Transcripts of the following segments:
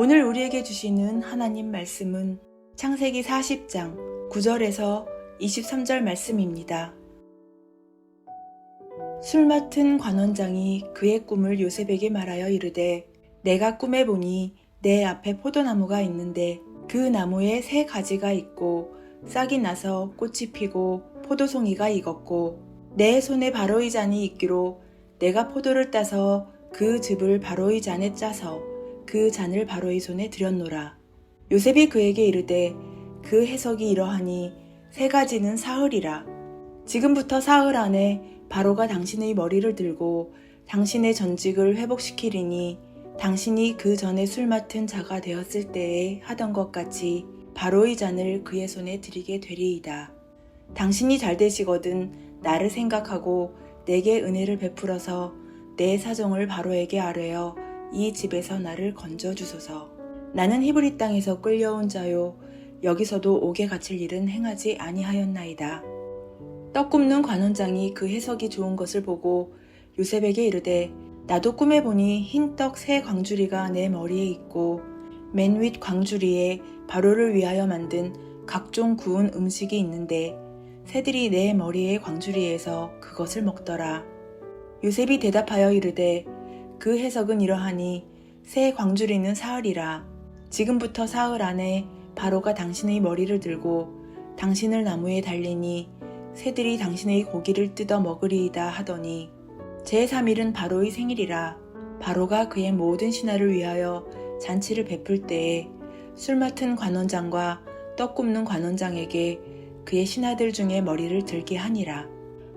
오늘 우리에게 주시는 하나님 말씀은 창세기 40장 9절에서 23절 말씀입니다. 술 맡은 관원장이 그의 꿈을 요셉에게 말하여 이르되 내가 꿈에 보니 내 앞에 포도나무가 있는데 그 나무에 3가지가 있고 싹이 나서 꽃이 피고 포도송이가 익었고 내 손에 바로이 잔이 있기로 내가 포도를 따서 그 즙을 바로이 잔에 짜서 그 잔을 바로이 손에 들였노라. 요셉이 그에게 이르되 그 해석이 이러하니 3가지는 사흘이라. 지금부터 사흘 안에 바로가 당신의 머리를 들고 당신의 전직을 회복시키리니 당신이 그 전에 술 맡은 자가 되었을 때에 하던 것 같이 바로의 잔을 그의 손에 드리게 되리이다. 당신이 잘 되시거든 나를 생각하고 내게 은혜를 베풀어서 내 사정을 바로에게 아뢰어 이 집에서 나를 건져주소서. 나는 히브리 땅에서 끌려온 자요 여기서도 옥에 갇힐 일은 행하지 아니하였나이다. 떡 굽는 관원장이 그 해석이 좋은 것을 보고 요셉에게 이르되 나도 꿈에 보니 흰 떡 3광주리가 내 머리에 있고 맨 윗 광주리에 바로를 위하여 만든 각종 구운 음식이 있는데 새들이 내 머리의 광주리에서 그것을 먹더라. 요셉이 대답하여 이르되 그 해석은 이러하니 3광주리는 사흘이라. 지금부터 사흘 안에 바로가 당신의 머리를 들고 당신을 나무에 달리니 새들이 당신의 고기를 뜯어 먹으리이다 하더니 제3일은 바로의 생일이라. 바로가 그의 모든 신하를 위하여 잔치를 베풀 때에 술 맡은 관원장과 떡 굽는 관원장에게 그의 신하들 중에 머리를 들게 하니라.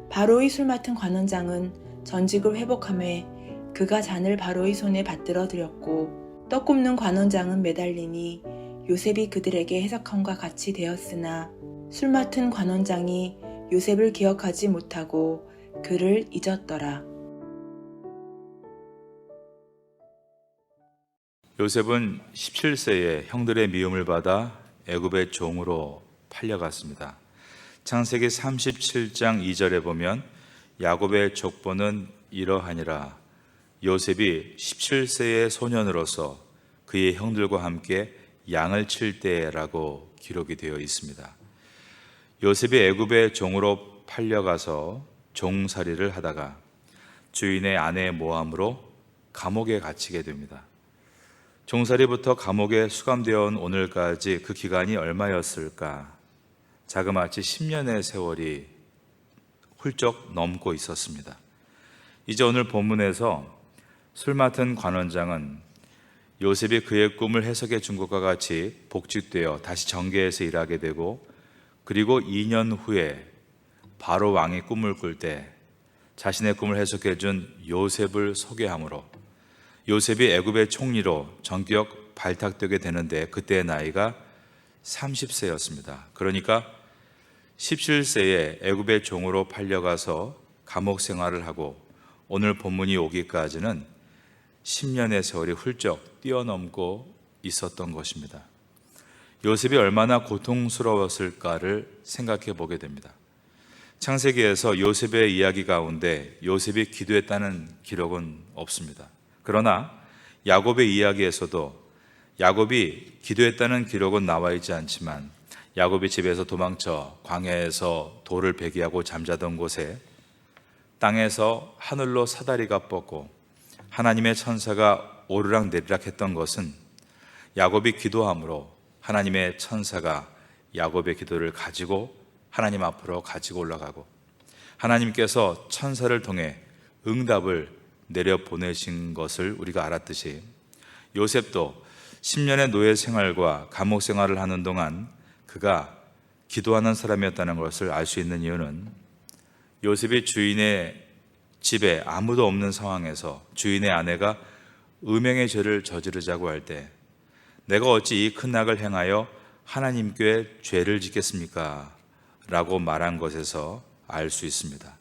바로의 술 맡은 관원장은 전직을 회복하매 그가 잔을 바로의 손에 받들어 드렸고 떡 굽는 관원장은 매달리니 요셉이 그들에게 해석함과 같이 되었으나 술 맡은 관원장이 요셉을 기억하지 못하고 그를 잊었더라. 요셉은 17세에 형들의 미움을 받아 애굽의 종으로 팔려갔습니다. 창세기 37장 2절에 보면 야곱의 족보는 이러하니라. 요셉이 17세의 소년으로서 그의 형들과 함께 양을 칠 때라고 기록이 되어 있습니다. 요셉이 애굽의 종으로 팔려가서 종살이를 하다가 주인의 아내의 모함으로 감옥에 갇히게 됩니다. 종살이부터 감옥에 수감되어 온 오늘까지 그 기간이 얼마였을까? 자그마치 10년의 세월이 훌쩍 넘고 있었습니다. 이제 오늘 본문에서 술 맡은 관원장은 요셉이 그의 꿈을 해석해 준 것과 같이 복직되어 다시 정계에서 일하게 되고 그리고 2년 후에 바로 왕이 꿈을 꿀 때 자신의 꿈을 해석해 준 요셉을 소개함으로 요셉이 애굽의 총리로 전격 발탁되게 되는데 그때의 나이가 30세였습니다. 그러니까 17세에 애굽의 종으로 팔려가서 감옥 생활을 하고 오늘 본문이 오기까지는 10년의 세월이 훌쩍 뛰어넘고 있었던 것입니다. 요셉이 얼마나 고통스러웠을까를 생각해 보게 됩니다. 창세기에서 요셉의 이야기 가운데 요셉이 기도했다는 기록은 없습니다. 그러나 야곱의 이야기에서도 야곱이 기도했다는 기록은 나와 있지 않지만 야곱이 집에서 도망쳐 광야에서 돌을 배기하고 잠자던 곳에 땅에서 하늘로 사다리가 뻗고 하나님의 천사가 오르락 내리락 했던 것은 야곱이 기도함으로 하나님의 천사가 야곱의 기도를 가지고 하나님 앞으로 가지고 올라가고 하나님께서 천사를 통해 응답을 내려보내신 것을 우리가 알았듯이 요셉도 10년의 노예 생활과 감옥 생활을 하는 동안 그가 기도하는 사람이었다는 것을 알 수 있는 이유는 요셉이 주인의 집에 아무도 없는 상황에서 주인의 아내가 음행의 죄를 저지르자고 할 때 내가 어찌 이 큰 악을 행하여 하나님께 죄를 짓겠습니까? 라고 말한 것에서 알 수 있습니다.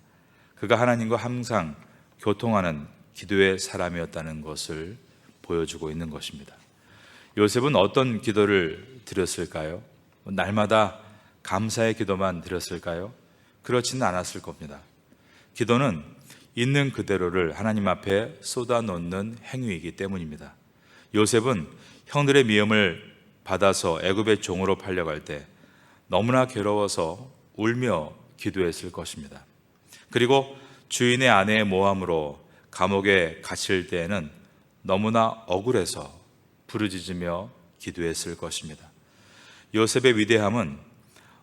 그가 하나님과 항상 교통하는 기도의 사람이었다는 것을 보여주고 있는 것입니다. 요셉은 어떤 기도를 드렸을까요? 날마다 감사의 기도만 드렸을까요? 그렇지는 않았을 겁니다. 기도는 있는 그대로를 하나님 앞에 쏟아놓는 행위이기 때문입니다. 요셉은 형들의 미움을 받아서 애굽의 종으로 팔려갈 때 너무나 괴로워서 울며 기도했을 것입니다. 그리고 주인의 아내의 모함으로 감옥에 갇힐 때에는 너무나 억울해서 부르짖으며 기도했을 것입니다. 요셉의 위대함은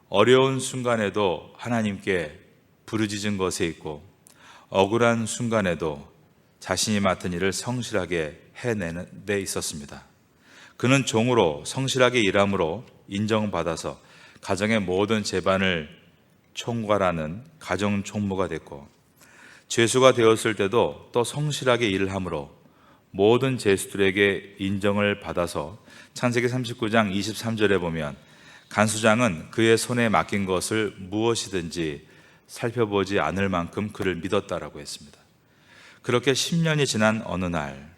어려운 순간에도 하나님께 부르짖은 것에 있고 억울한 순간에도 자신이 맡은 일을 성실하게 해내는 데 있었습니다. 그는 종으로 성실하게 일함으로 인정받아서 가정의 모든 재반을 총괄하는 가정 총무가 됐고, 죄수가 되었을 때도 또 성실하게 일을 함으로 모든 죄수들에게 인정을 받아서 창세기 39장 23절에 보면 간수장은 그의 손에 맡긴 것을 무엇이든지 살펴보지 않을 만큼 그를 믿었다라고 했습니다. 그렇게 10년이 지난 어느 날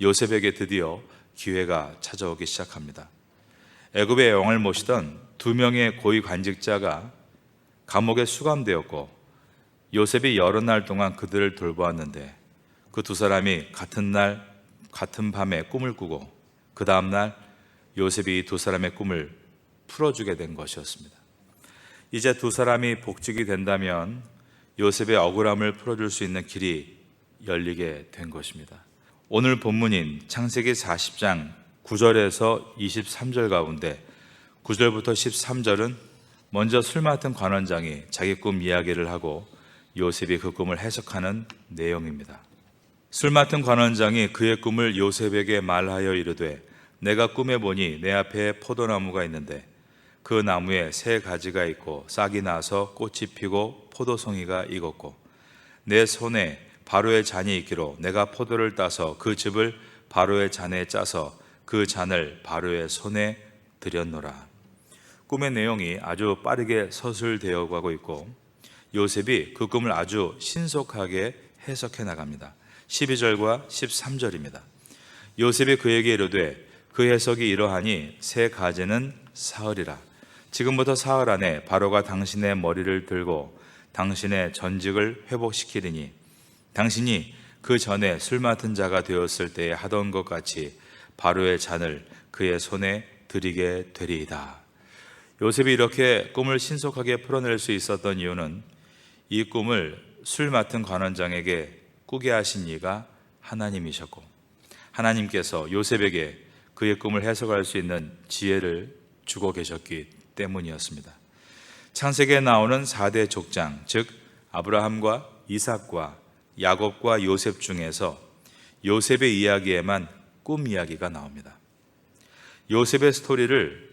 요셉에게 드디어 기회가 찾아오기 시작합니다. 애굽의 영을 모시던 2명의 고위 관직자가 감옥에 수감되었고 요셉이 여러 날 동안 그들을 돌보았는데 그 두 사람이 같은 날 같은 밤에 꿈을 꾸고 그 다음 날 요셉이 이 두 사람의 꿈을 풀어주게 된 것이었습니다. 이제 두 사람이 복직이 된다면 요셉의 억울함을 풀어줄 수 있는 길이 열리게 된 것입니다. 오늘 본문인 창세기 40장 9절에서 23절 가운데 9절부터 13절은 먼저 술 맡은 관원장이 자기 꿈 이야기를 하고 요셉이 그 꿈을 해석하는 내용입니다. 술 맡은 관원장이 그의 꿈을 요셉에게 말하여 이르되 내가 꿈에 보니 내 앞에 포도나무가 있는데 그 나무에 새 가지가 있고 싹이 나서 꽃이 피고 포도송이가 익었고 내 손에 바로의 잔이 있기로 내가 포도를 따서 그 즙을 바로의 잔에 짜서 그 잔을 바로의 손에 들였노라. 꿈의 내용이 아주 빠르게 서술되어 가고 있고 요셉이 그 꿈을 아주 신속하게 해석해 나갑니다. 12절과 13절입니다. 요셉이 그에게 이르되 그 해석이 이러하니 새 가지는 사흘이라. 지금부터 사흘 안에 바로가 당신의 머리를 들고 당신의 전직을 회복시키리니 당신이 그 전에 술 맡은 자가 되었을 때에 하던 것 같이 바로의 잔을 그의 손에 드리게 되리이다. 요셉이 이렇게 꿈을 신속하게 풀어낼 수 있었던 이유는 이 꿈을 술 맡은 관원장에게 꾸게 하신 이가 하나님이셨고 하나님께서 요셉에게 그의 꿈을 해석할 수 있는 지혜를 주고 계셨기 때문이었습니다. 창세기에 나오는 4대 족장, 즉 아브라함과 이삭과 야곱과 요셉 중에서 요셉의 이야기에만 꿈 이야기가 나옵니다. 요셉의 스토리를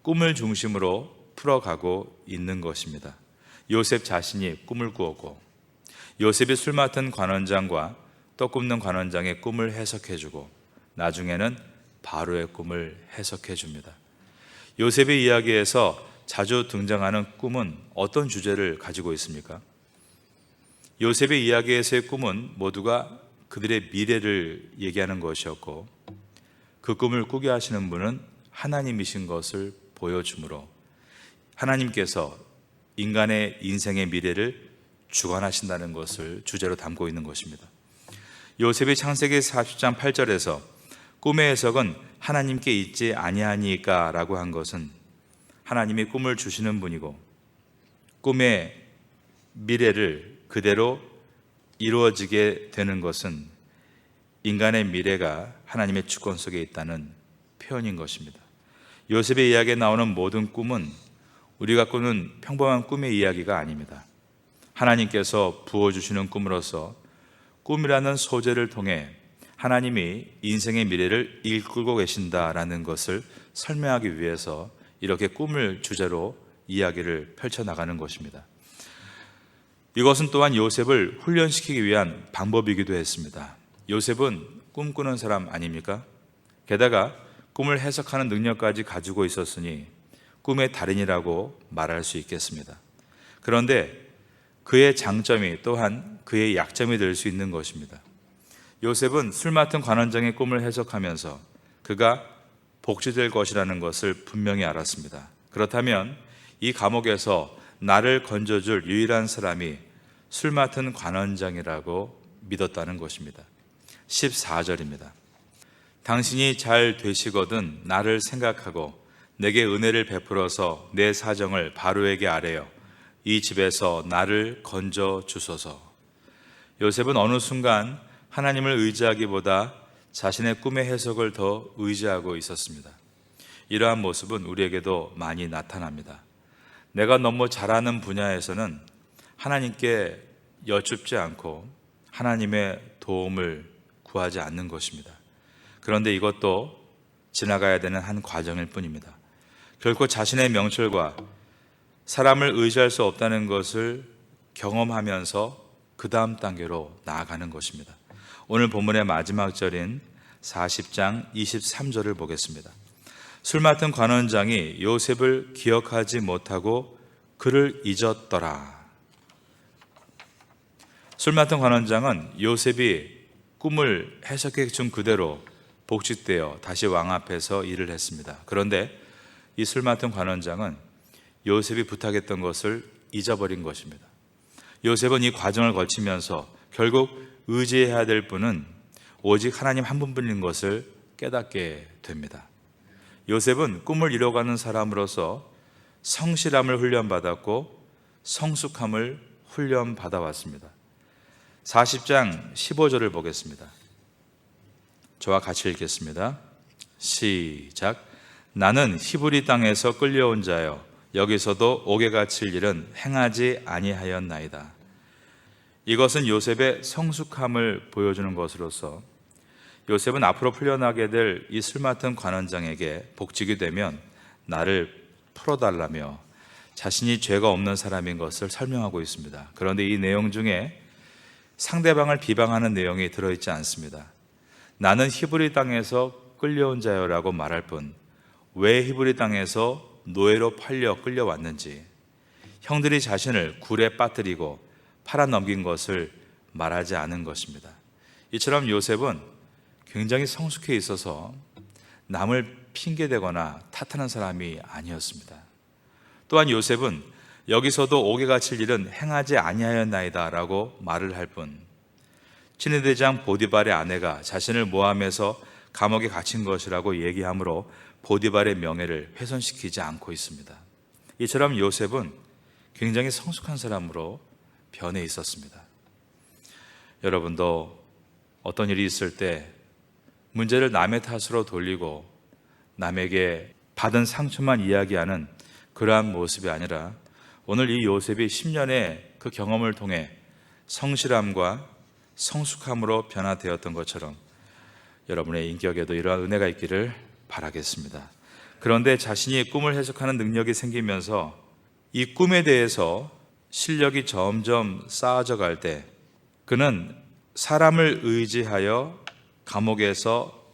꿈을 중심으로 풀어가고 있는 것입니다. 요셉 자신이 꿈을 꾸었고 요셉이 술 맡은 관원장과 떡 굽는 관원장의 꿈을 해석해주고 나중에는 바로의 꿈을 해석해줍니다. 요셉의 이야기에서 자주 등장하는 꿈은 어떤 주제를 가지고 있습니까? 요셉의 이야기에서의 꿈은 모두가 그들의 미래를 얘기하는 것이었고 그 꿈을 꾸게 하시는 분은 하나님이신 것을 보여주므로 하나님께서 인간의 인생의 미래를 주관하신다는 것을 주제로 담고 있는 것입니다. 요셉이 창세기 40장 8절에서 꿈의 해석은 하나님께 있지 아니하니까 라고 한 것은 하나님이 꿈을 주시는 분이고 꿈의 미래를 그대로 이루어지게 되는 것은 인간의 미래가 하나님의 주권 속에 있다는 표현인 것입니다. 요셉의 이야기에 나오는 모든 꿈은 우리가 꾸는 평범한 꿈의 이야기가 아닙니다. 하나님께서 부어주시는 꿈으로서 꿈이라는 소재를 통해 하나님이 인생의 미래를 이끌고 계신다라는 것을 설명하기 위해서 이렇게 꿈을 주제로 이야기를 펼쳐나가는 것입니다. 이것은 또한 요셉을 훈련시키기 위한 방법이기도 했습니다. 요셉은 꿈꾸는 사람 아닙니까? 게다가 꿈을 해석하는 능력까지 가지고 있었으니 꿈의 달인이라고 말할 수 있겠습니다. 그런데 그의 장점이 또한 그의 약점이 될 수 있는 것입니다. 요셉은 술 맡은 관원장의 꿈을 해석하면서 그가 복지될 것이라는 것을 분명히 알았습니다. 그렇다면 이 감옥에서 나를 건져줄 유일한 사람이 술 맡은 관원장이라고 믿었다는 것입니다. 14절입니다. 당신이 잘 되시거든 나를 생각하고 내게 은혜를 베풀어서 내 사정을 바로에게 아뢰어 이 집에서 나를 건져 주소서. 요셉은 어느 순간 하나님을 의지하기보다 자신의 꿈의 해석을 더 의지하고 있었습니다. 이러한 모습은 우리에게도 많이 나타납니다. 내가 너무 잘하는 분야에서는 하나님께 여쭙지 않고 하나님의 도움을 구하지 않는 것입니다. 그런데 이것도 지나가야 되는 한 과정일 뿐입니다. 결코 자신의 명철과 사람을 의지할 수 없다는 것을 경험하면서 그 다음 단계로 나아가는 것입니다. 오늘 본문의 마지막 절인 40장 23절을 보겠습니다. 술 맡은 관원장이 요셉을 기억하지 못하고 그를 잊었더라. 술 맡은 관원장은 요셉이 꿈을 해석해 준 그대로 복직되어 다시 왕 앞에서 일을 했습니다. 그런데 이 술 맡은 관원장은 요셉이 부탁했던 것을 잊어버린 것입니다. 요셉은 이 과정을 거치면서 결국 의지해야 될 분은 오직 하나님 한 분뿐인 것을 깨닫게 됩니다. 요셉은 꿈을 이뤄가는 사람으로서 성실함을 훈련받았고 성숙함을 훈련받아왔습니다. 40장 15절을 보겠습니다. 저와 같이 읽겠습니다. 시작. 나는 히브리 땅에서 끌려온 자여 여기서도 옥에 갇힐 일은 행하지 아니하였나이다. 이것은 요셉의 성숙함을 보여주는 것으로서 요셉은 앞으로 풀려나게 될 이 술 맡은 관원장에게 복직이 되면 나를 풀어달라며 자신이 죄가 없는 사람인 것을 설명하고 있습니다. 그런데 이 내용 중에 상대방을 비방하는 내용이 들어있지 않습니다. 나는 히브리 땅에서 끌려온 자여라고 말할 뿐 왜 히브리 땅에서 노예로 끌려왔는지, 형들이 자신을 굴에 빠뜨리고 팔아넘긴 것을 말하지 않은 것입니다. 이처럼 요셉은 굉장히 성숙해 있어서 남을 핑계대거나 탓하는 사람이 아니었습니다. 또한 요셉은 여기서도 옥에 갇힐 일은 행하지 아니하였나이다 라고 말을 할 뿐 친위대장 보디발의 아내가 자신을 모함해서 감옥에 갇힌 것이라고 얘기하므로 보디발의 명예를 훼손시키지 않고 있습니다. 이처럼 요셉은 굉장히 성숙한 사람으로 변해 있었습니다. 여러분도 어떤 일이 있을 때 문제를 남의 탓으로 돌리고 남에게 받은 상처만 이야기하는 그러한 모습이 아니라 오늘 이 요셉이 10년의 그 경험을 통해 성실함과 성숙함으로 변화되었던 것처럼 여러분의 인격에도 이러한 은혜가 있기를 바라겠습니다. 그런데 자신이 꿈을 해석하는 능력이 생기면서 이 꿈에 대해서 실력이 점점 쌓아져 갈 때 그는 사람을 의지하여 감옥에서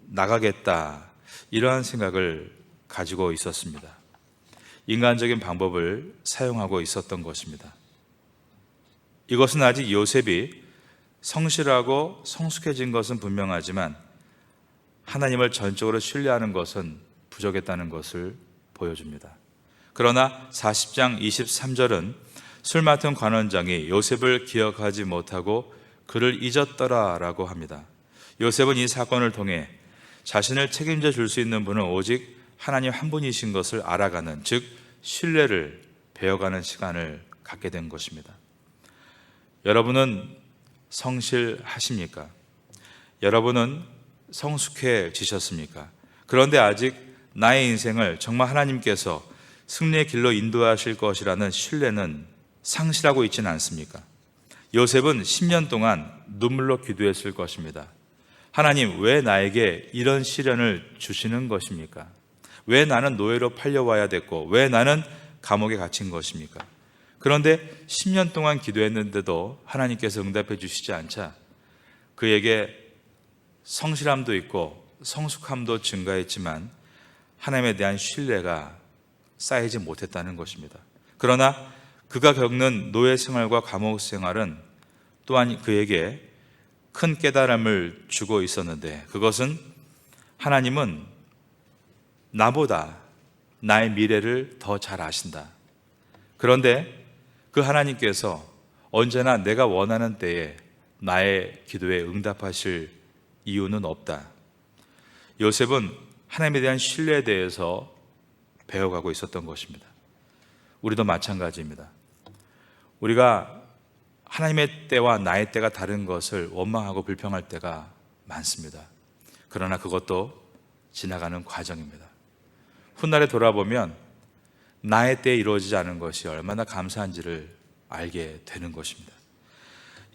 나가겠다 이러한 생각을 가지고 있었습니다. 인간적인 방법을 사용하고 있었던 것입니다. 이것은 아직 요셉이 성실하고 성숙해진 것은 분명하지만 하나님을 전적으로 신뢰하는 것은 부족했다는 것을 보여줍니다. 그러나 40장 23절은 술 맡은 관원장이 요셉을 기억하지 못하고 그를 잊었더라 라고 합니다. 요셉은 이 사건을 통해 자신을 책임져 줄 수 있는 분은 오직 하나님 한 분이신 것을 알아가는, 즉 신뢰를 배워가는 시간을 갖게 된 것입니다. 여러분은 성실하십니까? 여러분은 성숙해지셨습니까? 그런데 아직 나의 인생을 정말 하나님께서 승리의 길로 인도하실 것이라는 신뢰는 상실하고 있지는 않습니까? 요셉은 10년 동안 눈물로 기도했을 것입니다. 하나님, 왜 나에게 이런 시련을 주시는 것입니까? 왜 나는 노예로 팔려와야 됐고 왜 나는 감옥에 갇힌 것입니까? 그런데 10년 동안 기도했는데도 하나님께서 응답해 주시지 않자 그에게 성실함도 있고 성숙함도 증가했지만 하나님에 대한 신뢰가 쌓이지 못했다는 것입니다. 그러나 그가 겪는 노예 생활과 감옥 생활은 또한 그에게 큰 깨달음을 주고 있었는데 그것은 하나님은 나보다 나의 미래를 더 잘 아신다. 그런데 그 하나님께서 언제나 내가 원하는 때에 나의 기도에 응답하실 이유는 없다. 요셉은 하나님에 대한 신뢰에 대해서 배워가고 있었던 것입니다. 우리도 마찬가지입니다. 우리가 하나님의 때와 나의 때가 다른 것을 원망하고 불평할 때가 많습니다. 그러나 그것도 지나가는 과정입니다. 훗날에 돌아보면 나의 때에 이루어지지 않은 것이 얼마나 감사한지를 알게 되는 것입니다.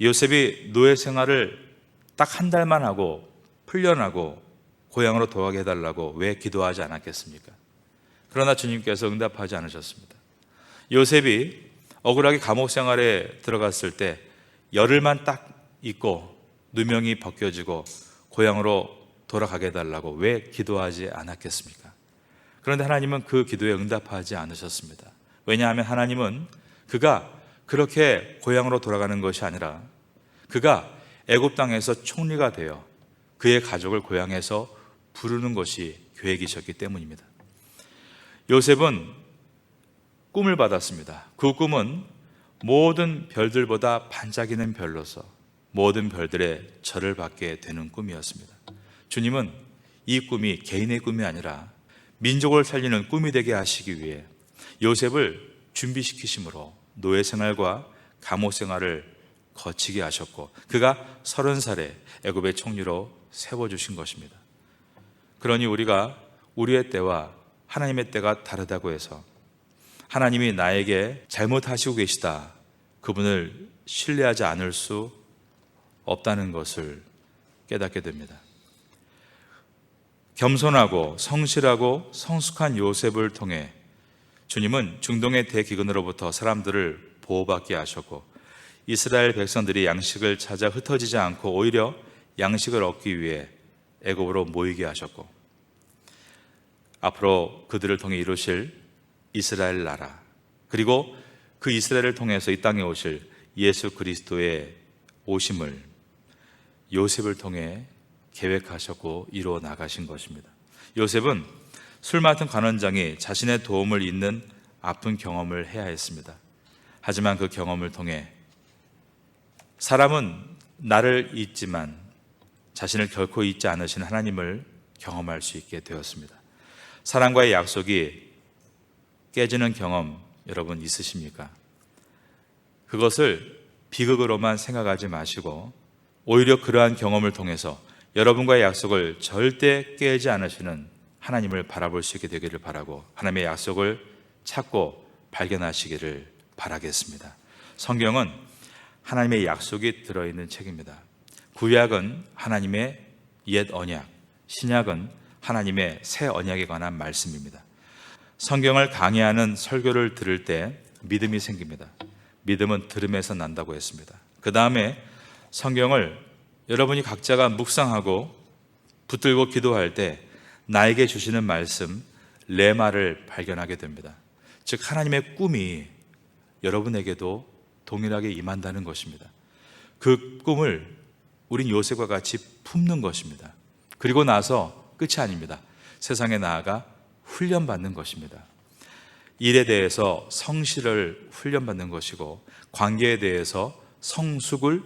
요셉이 노예 생활을 딱 한 달만 하고 풀려나고 고향으로 돌아가게 해달라고 왜 기도하지 않았겠습니까? 그러나 주님께서 응답하지 않으셨습니다. 요셉이 억울하게 감옥 생활에 들어갔을 때 열흘만 딱 있고 누명이 벗겨지고 고향으로 돌아가게 해달라고 왜 기도하지 않았겠습니까? 그런데 하나님은 그 기도에 응답하지 않으셨습니다. 왜냐하면 하나님은 그가 그렇게 고향으로 돌아가는 것이 아니라 그가 애굽 땅에서 총리가 되어 그의 가족을 고향에서 부르는 것이 계획이셨기 때문입니다. 요셉은 꿈을 받았습니다. 그 꿈은 모든 별들보다 반짝이는 별로서 모든 별들의 절을 받게 되는 꿈이었습니다. 주님은 이 꿈이 개인의 꿈이 아니라 민족을 살리는 꿈이 되게 하시기 위해 요셉을 준비시키심으로 노예 생활과 감옥 생활을 거치게 하셨고 그가 30살에 애굽의 총리로 세워주신 것입니다. 그러니 우리가 우리의 때와 하나님의 때가 다르다고 해서 하나님이 나에게 잘못하시고 계시다, 그분을 신뢰하지 않을 수 없다는 것을 깨닫게 됩니다. 겸손하고 성실하고 성숙한 요셉을 통해 주님은 중동의 대기근으로부터 사람들을 보호받게 하셨고 이스라엘 백성들이 양식을 찾아 흩어지지 않고 오히려 양식을 얻기 위해 애굽으로 모이게 하셨고 앞으로 그들을 통해 이루실 이스라엘 나라 그리고 그 이스라엘을 통해서 이 땅에 오실 예수 그리스도의 오심을 요셉을 통해 계획하셨고 이루어 나가신 것입니다. 요셉은 술 맡은 관원장이 자신의 도움을 잇는 아픈 경험을 해야 했습니다. 하지만 그 경험을 통해 사람은 나를 잊지만 자신을 결코 잊지 않으신 하나님을 경험할 수 있게 되었습니다. 사랑과의 약속이 깨지는 경험 여러분 있으십니까? 그것을 비극으로만 생각하지 마시고 오히려 그러한 경험을 통해서 여러분과의 약속을 절대 깨지 않으시는 하나님을 바라볼 수 있게 되기를 바라고 하나님의 약속을 찾고 발견하시기를 바라겠습니다. 성경은 하나님의 약속이 들어있는 책입니다. 구약은 하나님의 옛 언약, 신약은 하나님의 새 언약에 관한 말씀입니다. 성경을 강의하는 설교를 들을 때 믿음이 생깁니다. 믿음은 들음에서 난다고 했습니다. 그 다음에 성경을 여러분이 각자가 묵상하고 붙들고 기도할 때 나에게 주시는 말씀, 레마를 발견하게 됩니다. 즉 하나님의 꿈이 여러분에게도 동일하게 임한다는 것입니다. 그 꿈을 우린 요셉과 같이 품는 것입니다. 그리고 나서 끝이 아닙니다. 세상에 나아가 훈련받는 것입니다. 일에 대해서 성실을 훈련받는 것이고 관계에 대해서 성숙을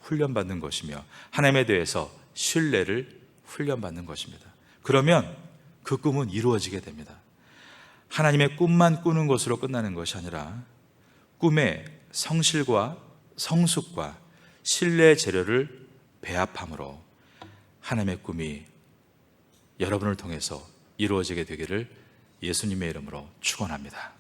훈련받는 것이며 하나님에 대해서 신뢰를 훈련받는 것입니다. 그러면 그 꿈은 이루어지게 됩니다. 하나님의 꿈만 꾸는 것으로 끝나는 것이 아니라 꿈에 성실과 성숙과 신뢰의 재료를 배합함으로 하나님의 꿈이 여러분을 통해서 이루어지게 되기를 예수님의 이름으로 축원합니다.